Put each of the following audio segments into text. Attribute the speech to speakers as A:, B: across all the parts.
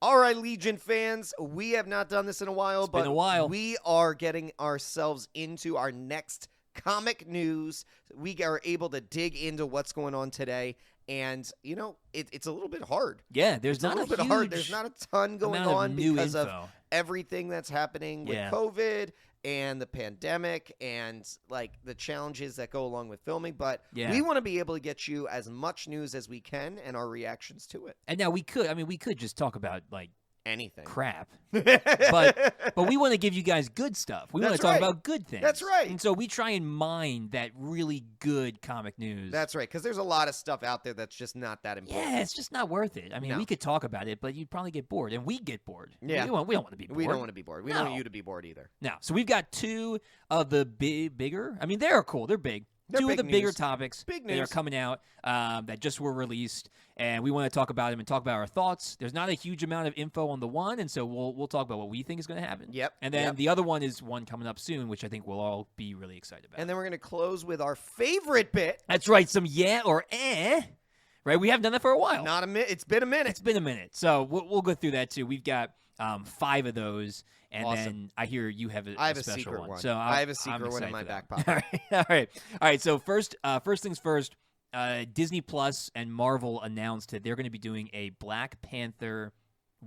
A: All right, Legion fans, we have not done this in a while,
B: It's been a while.
A: we are getting ourselves into our next comic news. We are able to dig into what's going on today, and it's a little bit hard.
B: Yeah, there's
A: It's
B: not
A: a little bit
B: huge
A: hard. There's not a ton going
B: amount
A: on
B: of new
A: because of
B: info.
A: everything that's happening with
B: Yeah.
A: COVID and the pandemic and like the challenges that go along with filming. But
B: Yeah.
A: we want to be able to get you as much news as we can and our reactions to it.
B: And now we could just talk about like
A: Anything.
B: crap, but we want to give you guys good stuff. We want to
A: That's
B: talk
A: right.
B: about good things.
A: That's right.
B: And so we try and mine that really good comic news.
A: That's right, because there's a lot of stuff out there that's just not that important.
B: Yeah, it's just not worth it. I mean,
A: No.
B: we could talk about it, but you'd probably get bored, and we get bored.
A: Yeah.
B: we don't want to be bored.
A: We don't want to be bored. We don't
B: No.
A: want you to be bored either.
B: Now, so we've got two of the bigger. I mean, they're cool. They're big.
A: They're
B: Two
A: big
B: of the bigger
A: news.
B: topics
A: Big
B: that are
A: news.
B: coming out that just were released, and we want to talk about them and talk about our thoughts. There's not a huge amount of info on the one, and so we'll talk about what we think is going to happen.
A: Yep.
B: And then
A: yep.
B: the other one is one coming up soon, which I think we'll all be really excited about.
A: And then we're going to close with our favorite bit.
B: That's right, some yeah or eh. Right, we haven't done that for a while.
A: Not a minute. It's been a minute.
B: It's been a minute, so we'll go through that too. We've got 5 of those, and
A: Awesome.
B: then I hear you have
A: I have
B: a
A: a
B: special
A: secret
B: one.
A: one.
B: So
A: I have a
B: I'm
A: secret one in
B: excited
A: my
B: for that.
A: back pocket.
B: All right. So first things first. Disney Plus and Marvel announced that they're going to be doing a Black Panther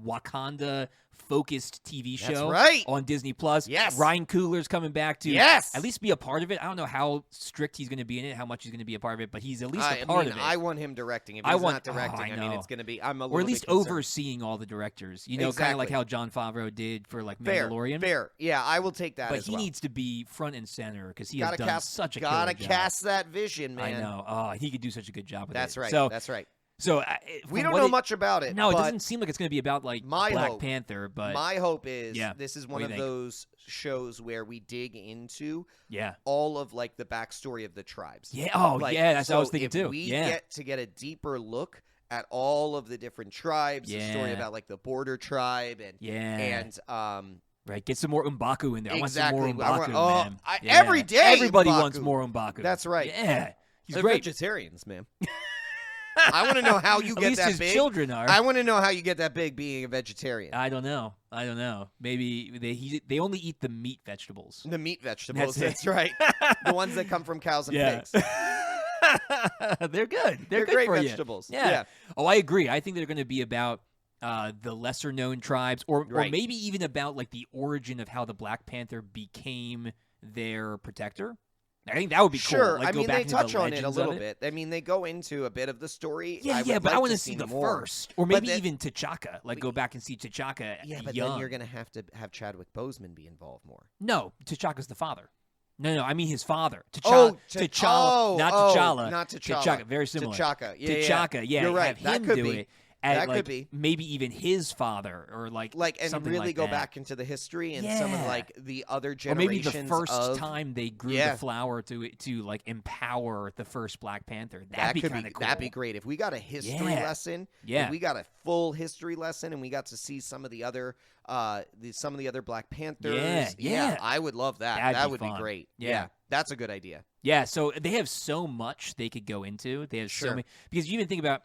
B: Wakanda focused TV show
A: That's right.
B: on Disney Plus.
A: Yes.
B: Ryan Coogler's coming back to
A: Yes.
B: at least be a part of it. I don't know how strict he's going to be in it, how much he's going to be a part of it, but he's at least a part of it.
A: I want him directing. If
B: I
A: he's
B: want-
A: not directing,
B: I
A: I mean,
B: know.
A: it's going to be. I'm a
B: or
A: little
B: at least
A: bit concerned.
B: overseeing all the directors. You know, kind of like
A: Exactly.
B: how Jon Favreau did for like
A: Fair.
B: Mandalorian.
A: Fair. Yeah, I will take that
B: But
A: as
B: he
A: well.
B: needs to be front and center because he
A: Gotta
B: has done
A: cast,
B: such a
A: gotta
B: killer job.
A: cast that vision, man.
B: I know. Oh, he could do such a good job with
A: That's
B: it.
A: right.
B: So,
A: That's right.
B: so
A: We
B: from
A: don't
B: what
A: know
B: it-
A: much about it.
B: No, it
A: but
B: doesn't seem like it's going to be about like
A: my
B: Black
A: hope-
B: Panther, but
A: my hope is
B: Yeah.
A: this is
B: What
A: one
B: do
A: of
B: you think?
A: those shows where we dig into
B: yeah,
A: all of like the backstory of the tribes.
B: yeah. Oh,
A: Like,
B: yeah. That's what I was
A: so
B: thinking
A: if
B: too.
A: We
B: Yeah,
A: get a deeper look at all of the different tribes, the story
B: Yeah.
A: about like the border tribe and
B: yeah.
A: and
B: Right. Get some more M'Baku in there.
A: Exactly.
B: I want some more M'Baku,
A: Oh,
B: man. Yeah.
A: every day
B: Everybody
A: M'Baku.
B: wants more M'Baku.
A: That's right.
B: Yeah, he's
A: They're
B: great.
A: vegetarians, man. I want to know how you
B: At
A: get
B: least
A: that
B: his
A: big.
B: children are.
A: I want to know how you get that big being a vegetarian.
B: I don't know. Maybe they only eat the meat vegetables.
A: The meat vegetables.
B: That's it.
A: That's right. The ones that come from cows and
B: Yeah.
A: pigs.
B: They're good. They're good
A: great
B: for
A: vegetables.
B: you. Yeah.
A: Yeah.
B: Oh, I agree. I think they're going to be about the lesser known tribes, or
A: Right.
B: maybe even about like the origin of how the Black Panther became their protector. I think that would be
A: Sure.
B: cool. Like,
A: I
B: go
A: mean,
B: back
A: they
B: into
A: touch
B: the
A: on it a
B: legends
A: little
B: of
A: bit. I mean, they go into a bit of the story.
B: Yeah,
A: would
B: but I
A: like
B: want
A: to
B: to see the
A: more.
B: first, or
A: But
B: maybe
A: then-
B: even T'Chaka. Like, go back and see T'Chaka
A: Yeah, but
B: young.
A: then you're going to have Chadwick Boseman be involved more.
B: No, T'Chaka's the father. No, I mean his father.
A: Oh,
B: T'Challa, not T'Challa.
A: not T'Challa.
B: T'Chaka, very similar.
A: T'Chaka. Yeah,
B: T'Chaka, yeah.
A: You're right.
B: Have
A: That
B: him
A: could
B: do
A: be.
B: it. And,
A: That
B: like,
A: could be.
B: Maybe even his father, or like
A: And
B: something
A: really
B: like
A: go
B: that.
A: back into the history and some of
B: Yeah.
A: like the other
B: Or
A: generations
B: maybe the first
A: of,
B: time they grew
A: Yeah.
B: the flower to like empower the first Black Panther.
A: that
B: That'd be
A: could
B: kind
A: be
B: of cool.
A: that'd be great if we got a history
B: Yeah.
A: lesson.
B: Yeah.
A: If we got a full history lesson and we got to see some of the other some of the other Black Panthers.
B: Yeah.
A: I would love that.
B: That'd
A: that
B: be
A: would
B: fun.
A: be great.
B: Yeah.
A: That's a good idea.
B: Yeah, so they have so much they could go into. They have so
A: Sure.
B: many, because you even think about.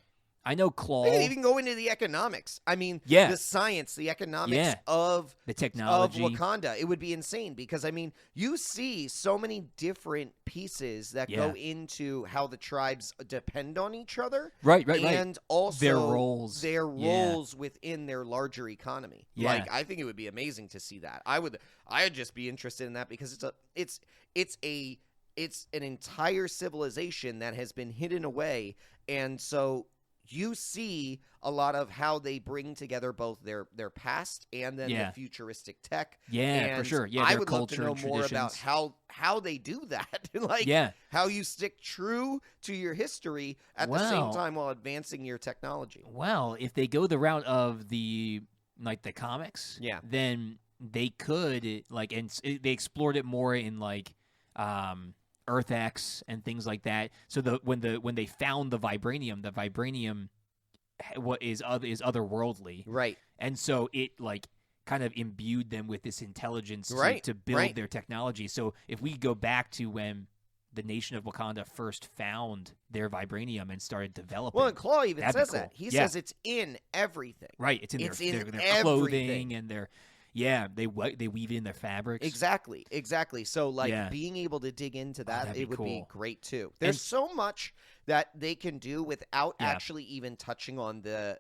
B: I know Claw,
A: They could even go into the economics. I mean,
B: Yeah.
A: the science, the economics
B: Yeah.
A: of
B: the technology.
A: of Wakanda. It would be insane because I mean, you see so many different pieces that go into how the tribes depend on each other,
B: Right.
A: and also
B: Their roles.
A: their
B: Yeah.
A: roles within their larger economy.
B: Yeah.
A: Like, I think it would be amazing to see that. I'd just be interested in that because it's an entire civilization that has been hidden away, and so you see a lot of how they bring together both their past and then
B: Yeah.
A: the futuristic tech.
B: Yeah, for
A: And
B: sure. Yeah,
A: I
B: their
A: would love to
B: culture
A: know
B: and
A: more about
B: traditions.
A: how they do that. Like,
B: Yeah.
A: how you stick true to your history at the same time while advancing your technology.
B: Well, if they go the route of the comics,
A: Yeah.
B: then they could they explored it more in like Earth X and things like that. So when they found the vibranium what is otherworldly,
A: Right.
B: and so it like kind of imbued them with this intelligence
A: Right,
B: to build
A: right.
B: their technology. So if we go back to when the nation of Wakanda first found their vibranium and started developing.
A: Well, and Claw even
B: That'd be
A: says
B: cool.
A: that. He
B: Yeah.
A: says it's in everything.
B: Right, it's in
A: It's
B: their
A: in
B: clothing
A: everything.
B: and their they weave it in their fabrics.
A: Exactly. So, like,
B: Yeah.
A: being able to dig into that,
B: that'd be
A: it would be
B: cool.
A: great, too. There's so much that they can do without
B: Yeah.
A: actually even touching on the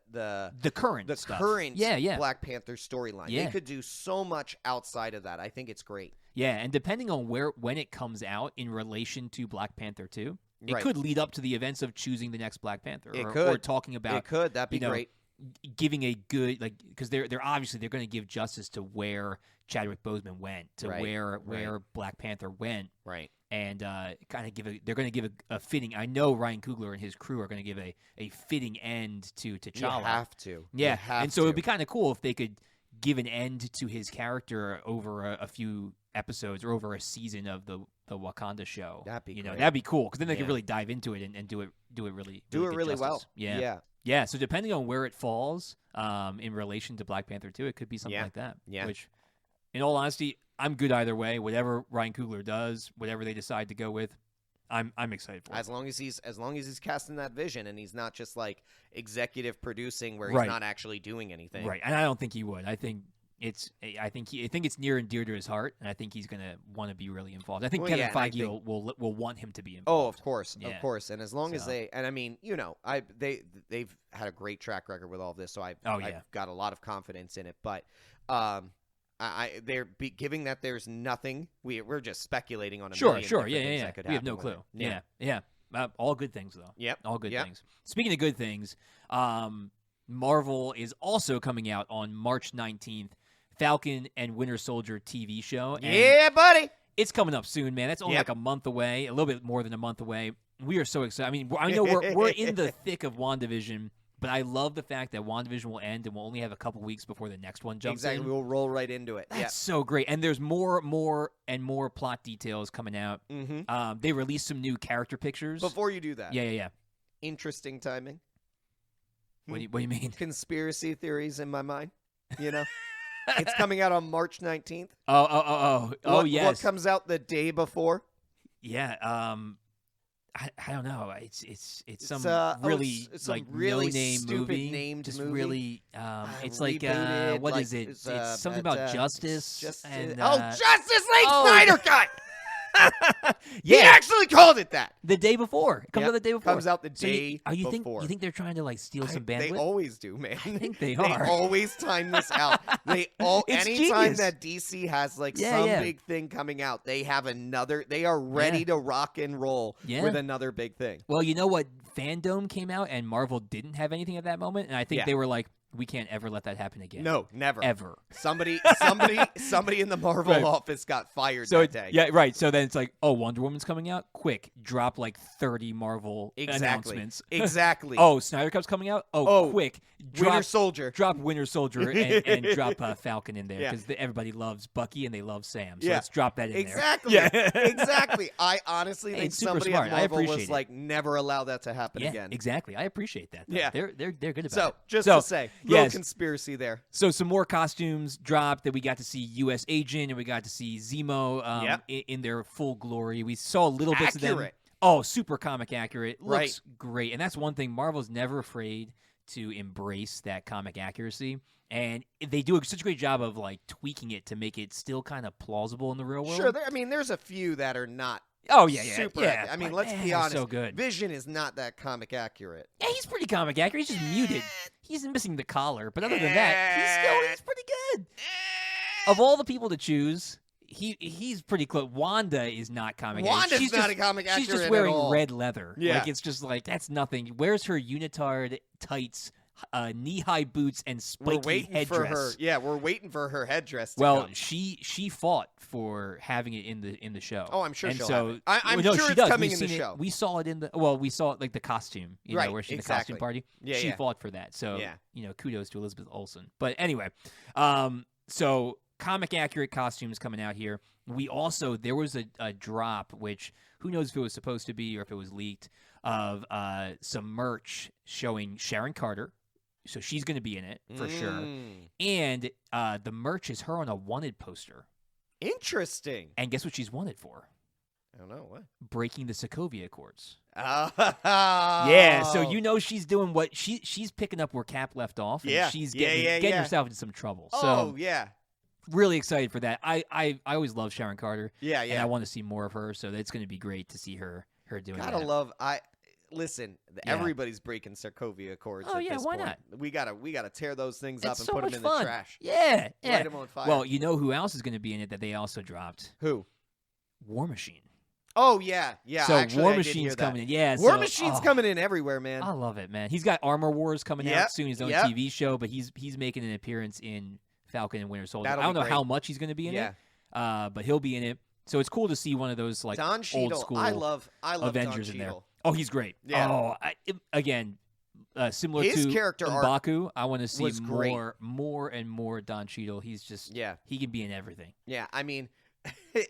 B: current stuff. Yeah.
A: Black Panther storyline.
B: Yeah.
A: They could do so much outside of that. I think it's great.
B: Yeah, and depending on when it comes out in relation to Black Panther 2, it
A: Right.
B: could lead up to the events of choosing the next Black Panther.
A: It
B: or
A: could.
B: talking about
A: It could. That'd be
B: you know,
A: great.
B: giving a good because they're obviously they're going to give justice to where Chadwick Boseman went, to
A: Right,
B: where Black Panther went,
A: Right.
B: and kind of they're going to give a fitting. I know Ryan Coogler and his crew are going to give a fitting end to T'Challa.
A: You have to.
B: Yeah,
A: You have
B: and so
A: to.
B: it'd be kind of cool if they could give an end to his character over a few episodes or over a season of the Wakanda show.
A: That'd be great.
B: that'd be cool because then they could
A: Yeah.
B: really dive into it and do it really
A: do it
B: good
A: really well.
B: justice. Yeah.
A: Yeah.
B: Yeah, so depending on where it falls in relation to Black Panther 2, it could be something
A: Yeah.
B: like that.
A: Yeah.
B: Which, in all honesty, I'm good either way. Whatever Ryan Coogler does, whatever they decide to go with, I'm excited for.
A: As long as he's casting that vision and he's not just like executive producing where
B: Right.
A: he's not actually doing anything.
B: Right, and I don't think he would. I think it's near and dear to his heart, and I think he's gonna want to be really involved. I think
A: Well,
B: Kevin
A: yeah, and I
B: Feige
A: think-
B: will want him to be
A: Oh,
B: involved.
A: of course,
B: Yeah.
A: and as long as
B: So-
A: they, and I mean, they've had a great track record with all this, so I've got a lot of confidence in it. But giving that there's nothing, we're just speculating on a
B: Sure,
A: million different
B: yeah.
A: things that could
B: We have no
A: happen with
B: clue.
A: it.
B: Yeah. All good things though.
A: Yep.
B: All good
A: Yep.
B: things. Speaking of good things, Marvel is also coming out on March 19th. Falcon and Winter Soldier TV show. And
A: Yeah, buddy.
B: it's coming up soon, man. That's only
A: Yep.
B: like a month away, a little bit more than a month away. We are so excited. I mean, I know we're in the thick of WandaVision, but I love the fact that WandaVision will end and we'll only have a couple weeks before the next one jumps
A: Exactly.
B: in.
A: We'll roll right into it.
B: That's so great. And there's more and more plot details coming out.
A: Mm-hmm.
B: They released some new character pictures.
A: Before you do that,
B: Yeah.
A: interesting timing.
B: What do you mean?
A: Conspiracy theories in my mind. You know, it's coming out on March 19th.
B: Oh, yes.
A: What comes out the day before?
B: Yeah. I don't know. It's some really
A: some
B: like
A: really
B: no-name
A: stupid
B: movie.
A: named
B: Just
A: movie.
B: really. It's like
A: Rebooted,
B: what
A: like,
B: is it?
A: it's,
B: It's something about justice. And,
A: Justice League
B: oh,
A: Snyder Cut. He
B: Yeah.
A: actually called it that.
B: the day before. It comes
A: Yep,
B: out the day before.
A: Comes out the
B: So
A: day
B: you
A: before.
B: think they're trying to like steal some
A: They
B: bandwidth?
A: always do, man.
B: I think they
A: They
B: are.
A: always time this out.
B: It's
A: Anytime
B: genius.
A: that DC has like
B: Yeah,
A: some
B: yeah.
A: big thing coming out, they have another. They are ready to rock and roll
B: Yeah.
A: with another big thing.
B: Well, you know what? Fandom came out and Marvel didn't have anything at that moment, and I think
A: Yeah.
B: they were like, we can't ever let that happen again.
A: No, never.
B: Ever.
A: Somebody in the Marvel
B: Right.
A: office got fired
B: So
A: that day.
B: yeah, right. So then it's like, oh, Wonder Woman's coming out. Quick, drop like 30 Marvel announcements.
A: Exactly.
B: Oh, Snyder Cup's coming out. Oh, quick,
A: Winter
B: drop
A: Soldier.
B: drop Winter Soldier and drop Falcon in there
A: Yeah.
B: because everybody loves Bucky and they love Sam. So
A: Yeah.
B: let's drop that in
A: Exactly.
B: there. Yeah.
A: Exactly. I honestly
B: Hey,
A: think
B: it's super
A: somebody
B: smart.
A: at
B: I
A: Marvel
B: appreciate
A: was
B: it.
A: like, never allow that to happen
B: Yeah,
A: again.
B: exactly. I appreciate that. Though.
A: Yeah.
B: they're good about
A: So,
B: it.
A: just
B: So,
A: to say, little
B: yes.
A: conspiracy there.
B: So some more costumes dropped that we got to see U.S. Agent and we got to see Zemo
A: Yep.
B: in their full glory. We saw little bits of them.
A: Accurate.
B: Oh, super comic accurate. Looks
A: Right.
B: great. And that's one thing. Marvel's never afraid to embrace that comic accuracy. And they do such a great job of like tweaking it to make it still kind of plausible in the real world.
A: Sure. There's a few that are not.
B: Oh, yeah.
A: Super.
B: Yeah.
A: I mean,
B: but,
A: let's
B: man,
A: be
B: they're
A: honest.
B: so good.
A: Vision is not that comic accurate.
B: Yeah, he's pretty comic accurate. He's just muted. He's missing the collar. But other than that, he's pretty good. Of all the people to choose, he's pretty close. Wanda is not comic accurate.
A: Wanda's
B: She's
A: not
B: just,
A: a comic accurate
B: She's just
A: at
B: wearing
A: all.
B: red leather.
A: Yeah.
B: Like, it's just like, that's nothing. Where's her unitard tights, knee-high boots, and
A: We're
B: spiky
A: waiting
B: headdress?
A: for her. Yeah, we're waiting for her headdress to
B: Well,
A: come.
B: she fought for having it in the show.
A: Oh, I'm sure
B: and
A: she'll
B: so,
A: have it. I'm
B: no,
A: sure
B: she
A: it's
B: does.
A: coming
B: We've
A: in the
B: seen it-
A: show.
B: We saw it we saw it like the costume,
A: Right,
B: where she's in the
A: exactly.
B: costume party.
A: Yeah,
B: she
A: yeah.
B: fought for that. So,
A: Yeah.
B: kudos to Elizabeth Olsen. But anyway, so comic accurate costumes coming out here. We also, there was a drop, which who knows if it was supposed to be or if it was leaked, of some merch showing Sharon Carter. So she's going to be in it for sure.
A: Mm.
B: And the merch is her on a wanted poster.
A: Interesting.
B: And guess what she's wanted for?
A: I don't know what.
B: Breaking the Sokovia Accords.
A: Oh.
B: Yeah, so she's doing what she's picking up where Cap left off, and she's getting herself into some trouble. So
A: yeah.
B: Really excited for that. I always love Sharon Carter.
A: Yeah.
B: And I want to see more of her, so it's going to be great to see her doing that.
A: Listen, everybody's breaking Sokovia Accords at this
B: why
A: point.
B: not?
A: We gotta tear those things up and
B: so
A: put them
B: much
A: in
B: fun.
A: the trash.
B: Yeah.
A: Light them on fire.
B: Well, you know who else is going to be in it that they also dropped?
A: Who?
B: War Machine.
A: Oh, yeah.
B: So
A: actually,
B: War Machine's coming in. Yeah,
A: War Machine's coming in everywhere, man.
B: I love it, man. He's got Armor Wars coming out soon, his own TV show, but he's making an appearance in Falcon and Winter Soldier. I don't know how much he's going to be in it, but he'll be in it. So it's cool to see one of those like
A: Don Cheadle.
B: old school
A: I love
B: Avengers
A: Don
B: in there.
A: Cheadle.
B: Oh, he's great.
A: Yeah.
B: Oh, again, similar
A: his
B: to
A: character
B: M'Baku, I want to see
A: more
B: and more Don Cheadle. He's just he can be in everything.
A: Yeah, I mean,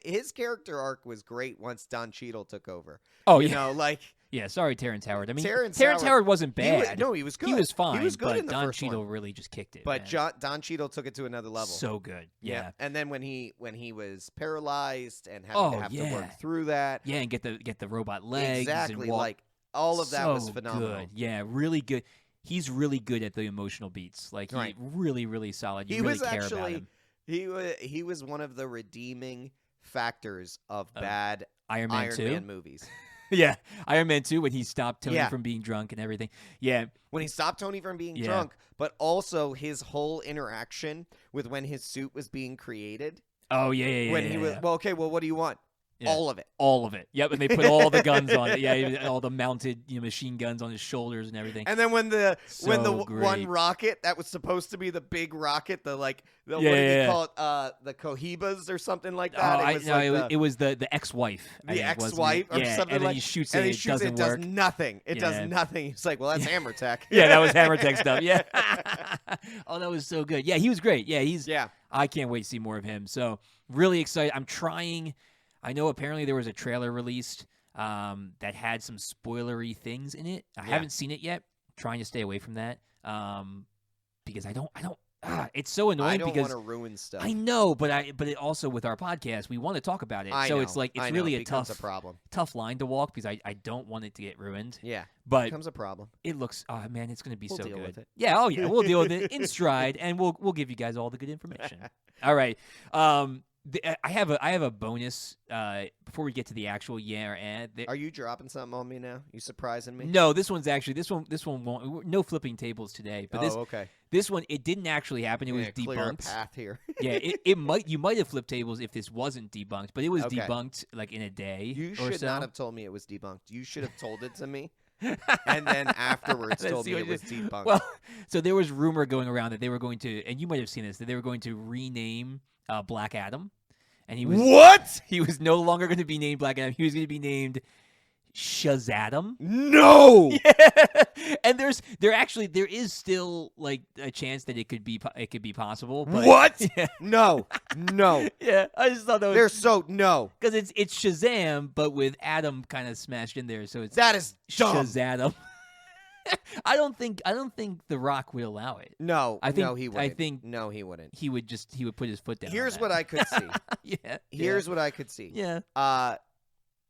A: his character arc was great once Don Cheadle took over.
B: Oh,
A: you know, like
B: sorry, Terrence Howard. I mean,
A: Terrence
B: Howard wasn't bad.
A: He was good.
B: He was fine.
A: He was good
B: but
A: in the
B: Don
A: first
B: Cheadle
A: one.
B: really just kicked it.
A: But
B: man.
A: Don Cheadle took it to another level.
B: So good. Yeah.
A: And then when he was paralyzed and having to work through that.
B: Yeah, and get the robot legs.
A: Exactly.
B: And
A: like all of that was
B: so
A: phenomenal.
B: Good. Yeah, really good. He's really good at the emotional beats. Like he really, really solid. You really care about him.
A: He was one of the redeeming factors of bad
B: Iron Man
A: movies.
B: Yeah, Iron Man 2 when he stopped Tony from being drunk and everything. Yeah.
A: When he stopped Tony from being drunk, but also his whole interaction with when his suit was being created.
B: Oh, yeah.
A: When he was, what do you want?
B: Yeah.
A: All of it.
B: All of it. Yep, and they put all the guns on it. Yeah, all the mounted machine guns on his shoulders and everything.
A: And then when the one rocket that was supposed to be the big rocket, what did he call it? The Cohibas or something like that.
B: It was the ex-wife.
A: The ex-wife or something
B: and then
A: like.
B: He shoots
A: and
B: it.
A: He shoots it. It does nothing. It does nothing. He's like, well, that's Hammer Tech.
B: Yeah, that was Hammer Tech stuff. Yeah. Oh, that was so good. Yeah, he was great. Yeah, I can't wait to see more of him. So really excited. I'm trying. I know apparently there was a trailer released that had some spoilery things in it. I haven't seen it yet. I'm trying to stay away from that because I don't. It's so annoying.
A: I don't
B: because
A: want to ruin stuff.
B: I know, but it also with our podcast we want to talk about it. It's like it's really a tough line to walk because I don't want it to get ruined.
A: Yeah,
B: but
A: it becomes a problem.
B: It looks. Oh man, it's going to be so good.
A: With it.
B: Yeah. Oh yeah, we'll deal with it in stride, and we'll give you guys all the good information. All right. I have a bonus before we get to the actual or ad.
A: Are you dropping something on me now? You surprising me?
B: No, this one won't. No flipping tables today. But this one it didn't actually happen. It was debunked.
A: Clear a path here.
B: Yeah, you might have flipped tables if this wasn't debunked, but it was debunked like in a day.
A: You should not have told me it was debunked. You should have told it to me. And then afterwards told me it was debunked.
B: Well, so there was rumor going around that they were going to, and you might have seen this, that they were going to rename Black Adam. And he was He was no longer going to be named Black Adam. He was going to be named Shazadam.
A: No.
B: Yeah. And there is still like a chance that it could be possible. But,
A: what?
B: Yeah.
A: No.
B: Yeah, I just thought that was
A: no
B: because it's Shazam, but with Adam kind of smashed in there, so
A: that is dumb.
B: Shazadam. I don't think The Rock would allow it.
A: No,
B: he wouldn't.
A: No, he wouldn't.
B: He would put his foot down.
A: Here's what I could see.
B: Yeah.
A: Here's what I could see.
B: Yeah.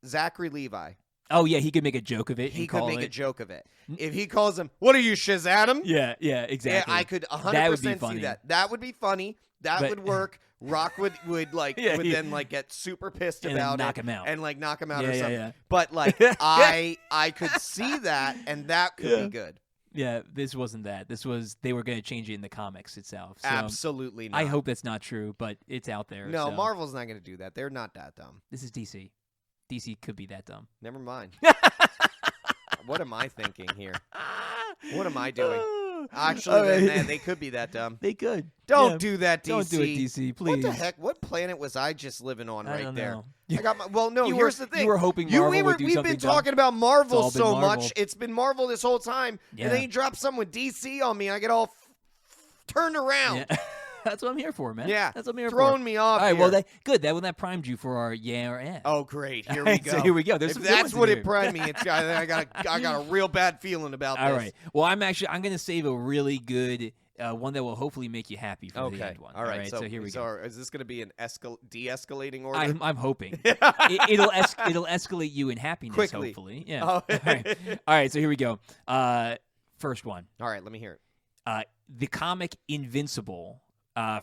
A: Zachary Levi.
B: Oh yeah, he could make a joke of it.
A: He could make a joke of it. If he calls him, "What are you, Shazam?"
B: Yeah, exactly.
A: Yeah, I could 100% see that. That would be funny. That would work. Rock would then get super pissed about it,
B: knock him out,
A: and knock him out or something.
B: Yeah.
A: But I could see that, and that could be good.
B: Yeah, this wasn't that. This was they were going to change it in the comics itself. So
A: absolutely not.
B: I hope that's not true, but it's out there.
A: No,
B: so.
A: Marvel's not going to do that. They're not that dumb.
B: This is DC. DC could be that dumb.
A: Never mind. What am I thinking here? What am I doing? Actually, man, they could be that dumb.
B: They could.
A: Don't do that, DC.
B: Don't do it, DC, please.
A: What the heck? What planet was I just living on
B: I don't
A: there?
B: know.
A: I got my. Well, no. Here's the thing.
B: You were hoping Marvel would do
A: we've
B: something
A: been
B: dumb.
A: talking about Marvel so
B: Marvel.
A: much. It's been Marvel this whole time, and then you drop something with DC on me, and I get all turned around.
B: Yeah. That's what I'm here for, man.
A: Yeah,
B: that's what I'm here for.
A: Throwing me off.
B: All right,
A: here.
B: well, good. That primed you for our or ad.
A: Oh, great. Here we go.
B: So here we go.
A: If that's what it primed me, I got a real bad feeling about this.
B: All right. Well, I'm going to save a really good one that will hopefully make you happy for the end one.
A: All right.
B: So here we go.
A: Is this going to be an de-escalating order?
B: I'm hoping it'll escalate you in happiness
A: Quickly.
B: Hopefully. Yeah.
A: Oh.
B: All right. So here we go. First one.
A: All right. Let me hear it.
B: The comic Invincible.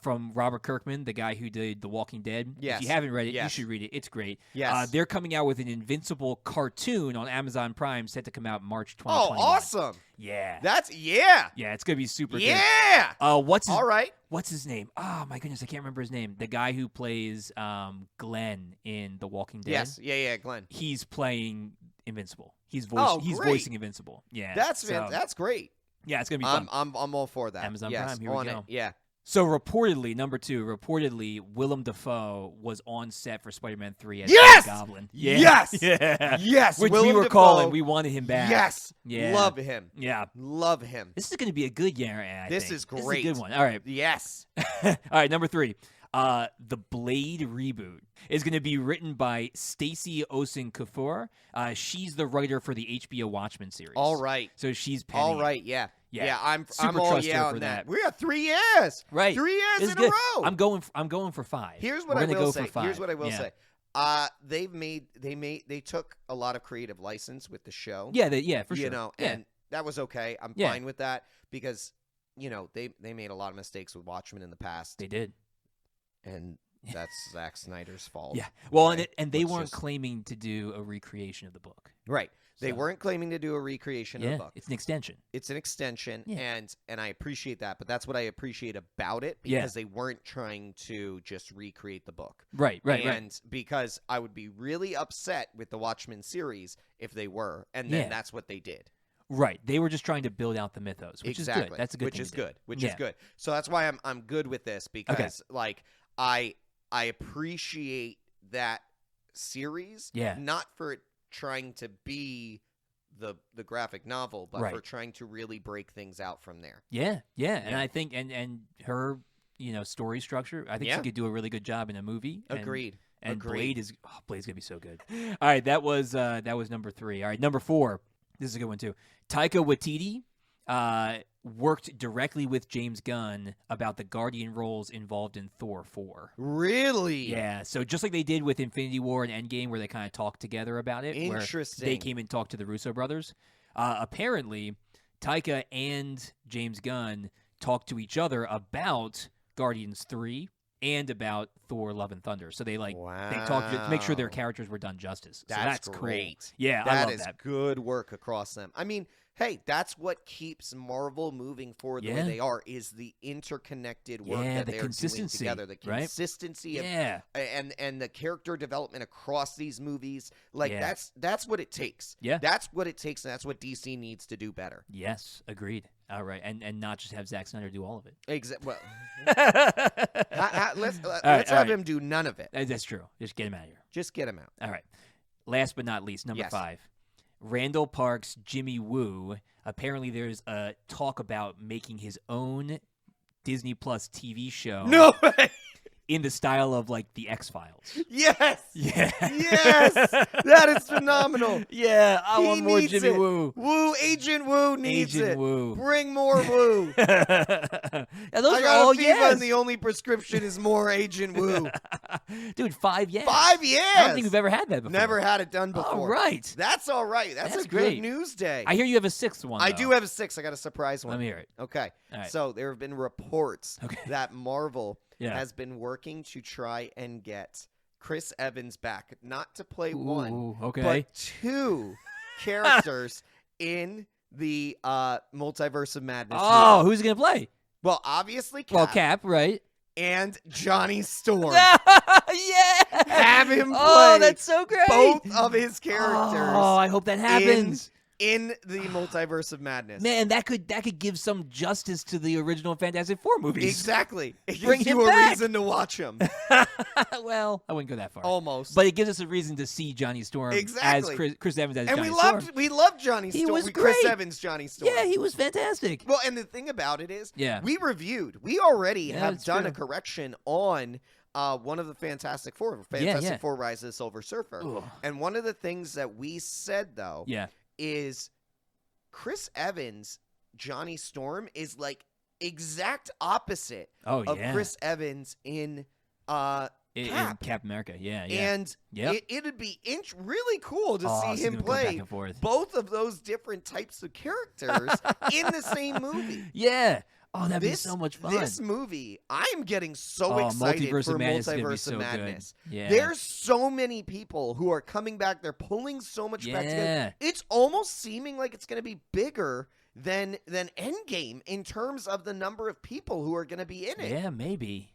B: From Robert Kirkman, the guy who did The Walking Dead.
A: Yes.
B: If you haven't read it,
A: Yes.
B: you should read it. It's great.
A: Yes.
B: They're coming out with an Invincible cartoon on Amazon Prime, set to come out March
A: Oh,
B: 2021.
A: awesome.
B: Yeah.
A: Yeah.
B: Yeah, it's gonna be super good.
A: Yeah.
B: All
A: right.
B: What's his name? Oh my goodness, I can't remember his name. The guy who plays Glenn in The Walking Dead.
A: Yes. Yeah. Glenn.
B: He's playing Invincible. He's
A: great.
B: voicing Invincible. Yeah.
A: That's great.
B: Yeah, it's gonna be fun.
A: I'm all for that.
B: Amazon
A: yes,
B: Prime. Here we
A: on
B: go.
A: it. Yeah.
B: So reportedly, number 2, Willem Dafoe was on set for Spider-Man 3 as
A: Yes!
B: Green Goblin.
A: Yes!
B: Yeah.
A: Yes.
B: Which
A: Willem
B: we were
A: Dafoe.
B: calling. We wanted him back.
A: Yes.
B: Yeah.
A: Love him.
B: Yeah.
A: Love him.
B: This is going to be a good year, I
A: This
B: think.
A: is great.
B: This is a good one. All right.
A: Yes.
B: All right, number 3. The Blade reboot is going to be written by Stacey Osin-Kuffour. She's the writer for the HBO Watchmen series.
A: All right.
B: So she's penning.
A: All right. Yeah.
B: Yeah.
A: I'm
B: Super
A: all
B: trust her
A: yeah
B: for
A: on
B: that.
A: We got 3 years.
B: Right.
A: 3 years
B: This is
A: in a
B: good.
A: row.
B: I'm going for 5.
A: Here's what
B: We're
A: I
B: gonna
A: will
B: go
A: say.
B: for 5.
A: Here's what I will
B: Yeah.
A: say. They took a lot of creative license with the show.
B: Yeah, for sure.
A: You know,
B: yeah.
A: and that was okay. I'm
B: Yeah.
A: fine with that because, you know, they made a lot of mistakes with Watchmen in the past.
B: They did.
A: And that's Zack Snyder's fault.
B: Yeah. Well,
A: right?
B: and they
A: Let's
B: weren't
A: just-
B: claiming to do a recreation of the book.
A: Right. They
B: So-
A: weren't claiming to do a recreation of the book.
B: It's an extension.
A: It's an extension,
B: Yeah.
A: and I appreciate that. But that's what I appreciate about it
B: Yeah.
A: because they weren't trying to just recreate the book.
B: Right.
A: And because I would be really upset with the Watchmen series if they were, and then
B: Yeah.
A: that's what they did.
B: Right. They were just trying to build out the mythos, which
A: Exactly.
B: is good. That's a good
A: Which
B: thing
A: is
B: to do.
A: good. Which
B: Yeah.
A: is good. So that's why I'm good with this because like I appreciate that series.
B: Yeah.
A: Not for it trying to be the graphic novel, but
B: Right.
A: for trying to really break things out from there.
B: Yeah. And
A: Yeah.
B: I think and her, story structure, I think
A: Yeah.
B: she could do a really good job in a movie.
A: Agreed.
B: And
A: Agreed.
B: Blade's gonna be so good. All right, that was number 3. All right, number 4. This is a good one too. Taika Waititi worked directly with James Gunn about the Guardian roles involved in Thor 4.
A: Really?
B: Yeah, so just like they did with Infinity War and Endgame, where they kind of talked together about it.
A: Interesting.
B: Where they came and talked to the Russo brothers. Apparently, Taika and James Gunn talked to each other about Guardians 3 and about Thor: Love and Thunder. So they talked to make sure their characters were done justice. So that's
A: great.
B: Cool. Yeah, I
A: That
B: love
A: is
B: that.
A: good work across them. I mean, hey, that's what keeps Marvel moving forward the way
B: Yeah.
A: they are is the interconnected work
B: Yeah,
A: that
B: the
A: they're
B: consistency,
A: doing together. The
B: right?
A: consistency of
B: Yeah.
A: and the character development across these movies. Like
B: Yeah.
A: that's what it takes.
B: Yeah.
A: That's what it takes, and that's what DC needs to do better.
B: Yes, agreed. All right, and not just have Zack Snyder do all of it.
A: Well, let's have
B: right.
A: him do none of it.
B: That's true. Just get him out of here.
A: Just get him out.
B: All right. Last but not least, number
A: Yes.
B: 5. Randall Park's Jimmy Woo. Apparently, there's a talk about making his own Disney Plus TV show.
A: No way.
B: In the style of like the X-Files.
A: Yes.
B: Yeah.
A: Yes. That is phenomenal.
B: Yeah, I
A: He
B: want more
A: needs
B: Jimmy
A: it.
B: Woo.
A: Woo, Agent Woo needs
B: Agent
A: it.
B: Woo.
A: Bring more Woo.
B: And those
A: I
B: are
A: got
B: all
A: a fever,
B: yes.
A: and the only prescription is more Agent Woo.
B: Dude, 5 years.
A: 5 years.
B: I don't think we've ever had that before.
A: Never had it done before.
B: All right.
A: That's all right. That's a
B: great.
A: good news day.
B: I hear you have a 6th one.
A: I
B: though.
A: do have a 6. I got a surprise one.
B: Let me hear it.
A: Okay.
B: All right.
A: So there have been reports
B: Okay.
A: that Marvel
B: Yeah.
A: has been working to try and get Chris Evans back, not to play one,
B: Ooh, okay.
A: but 2 characters in the Multiverse of Madness.
B: Oh,
A: movie.
B: who's he going to play?
A: Well, obviously Cap,
B: Well, Cap, right?
A: and Johnny Storm.
B: Yeah.
A: Have him play
B: Oh, that's so great.
A: both of his characters
B: Oh, I hope that happens.
A: in the Multiverse of Madness.
B: Man, that could give some justice to the original Fantastic Four movies.
A: Exactly. It
B: Bring
A: gives
B: him
A: you a
B: back.
A: reason to watch him.
B: Well, I wouldn't go that far.
A: Almost.
B: But it gives us a reason to see Johnny Storm
A: Exactly.
B: as Chris Evans as
A: And
B: Johnny
A: we
B: Storm.
A: loved Johnny
B: He
A: Storm.
B: was
A: Chris
B: great.
A: Evans, Johnny Storm.
B: Yeah, he was fantastic.
A: Well, and the thing about it is,
B: Yeah.
A: we already
B: Yeah,
A: have
B: that's
A: done
B: true.
A: a correction on one of the Fantastic Four, Fantastic Four Rise of the Silver Surfer.
B: Ugh.
A: And one of the things that we said, though,
B: Yeah.
A: is Chris Evans, Johnny Storm, is like exact opposite
B: Oh,
A: of
B: yeah.
A: Chris Evans in
B: In
A: Cap.
B: Captain America, yeah.
A: And
B: Yep.
A: it'd be really cool to
B: Oh,
A: see him
B: them go back
A: play
B: and forth.
A: both of those different types of characters in the same movie.
B: Yeah. Oh, that'd be so much fun.
A: This movie, I'm getting so
B: Oh,
A: excited
B: Multiverse
A: for
B: of Madness is gonna be
A: Multiverse
B: so
A: of
B: good.
A: Madness.
B: Yeah.
A: There's so many people who are coming back. They're pulling so much back together.
B: Yeah.
A: It's almost seeming like it's going to be bigger than Endgame in terms of the number of people who are going to be in it.
B: Yeah, maybe,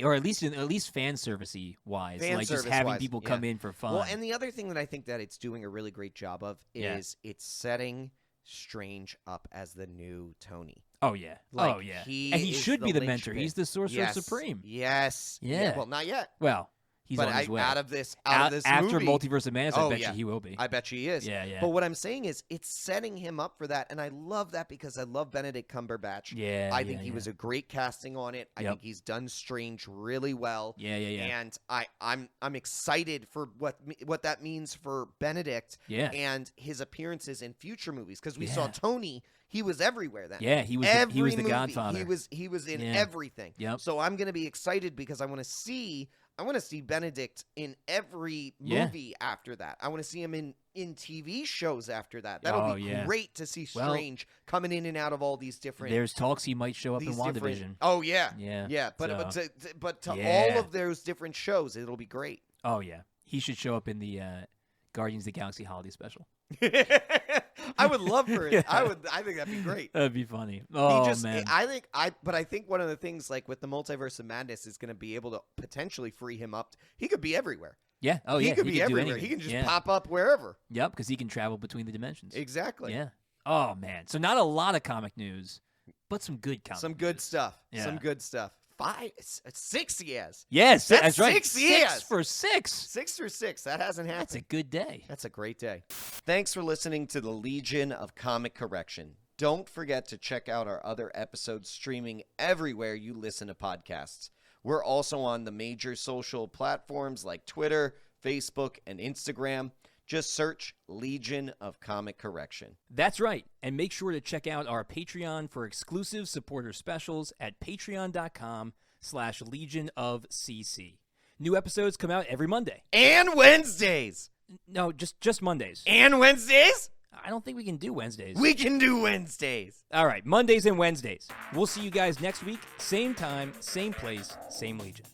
B: or at least fan servicey wise,
A: Fan
B: like just
A: service
B: having
A: wise,
B: people
A: yeah.
B: come in for fun.
A: Well, and the other thing that I think that it's doing a really great job of
B: Yeah.
A: is it's setting Strange up as the new Tony.
B: Oh yeah,
A: Like,
B: oh yeah,
A: he
B: and he
A: is
B: should be the mentor.
A: linchpin.
B: He's the Sorcerer
A: Yes.
B: Supreme.
A: Yes.
B: Yeah.
A: Well, not yet.
B: Well, he's
A: but
B: on his way.
A: out of this
B: After
A: movie,
B: Multiverse of Madness, I
A: Oh,
B: bet
A: yeah.
B: you he will be.
A: I bet you he is.
B: Yeah.
A: But what I'm saying is, it's setting him up for that, and I love that because I love Benedict Cumberbatch.
B: Yeah,
A: I think he was a great casting on it. I
B: Yep.
A: think he's done Strange really well.
B: Yeah.
A: And I'm excited for what that means for Benedict
B: Yeah.
A: and his appearances in future movies because we
B: Yeah.
A: saw Tony. He was everywhere then.
B: Yeah, he was the
A: movie,
B: Godfather.
A: He was in
B: Yeah.
A: everything.
B: Yep.
A: So I'm going to be excited because I want to see Benedict in every
B: Yeah.
A: movie after that. I want to see him in TV shows after that. That'll be
B: yeah.
A: great to see
B: Well,
A: Strange coming in and out of all these different.
B: There's talks he might show up in
A: these
B: WandaVision.
A: different- Oh yeah.
B: Yeah.
A: Yeah, but to
B: Yeah.
A: all of those different shows, it'll be great.
B: Oh yeah, he should show up in the Guardians of the Galaxy holiday special.
A: I would love for it.
B: Yeah.
A: I think that'd be great.
B: That'd be funny. Oh man.
A: I think one of the things like with the Multiverse of Madness is going to be able to potentially free him up. He could be everywhere.
B: Yeah. Oh
A: he
B: yeah.
A: could be
B: do
A: everywhere.
B: anything.
A: He can just
B: Yeah.
A: pop up wherever.
B: Yep, because he can travel between the dimensions.
A: Exactly.
B: Yeah. Oh man. So not a lot of comic news, but some good comic.
A: Some good
B: news.
A: stuff.
B: Yeah.
A: Some good stuff. 6 years.
B: Yes,
A: That's
B: right.
A: 6 years.
B: 6 for 6.
A: 6 or 6. That hasn't happened.
B: That's a good day.
A: That's a great day. Thanks for listening to the Legion of Comic Correction. Don't forget to check out our other episodes streaming everywhere you listen to podcasts. We're also on the major social platforms like Twitter, Facebook, and Instagram. Just search Legion of Comic Correction.
B: That's right. And make sure to check out our Patreon for exclusive supporter specials at patreon.com/Legion of CC. New episodes come out every Monday.
A: And Wednesdays.
B: No, just Mondays.
A: And Wednesdays?
B: I don't think we can do Wednesdays.
A: We can do Wednesdays.
B: All right, Mondays and Wednesdays. We'll see you guys next week. Same time, same place, same Legion.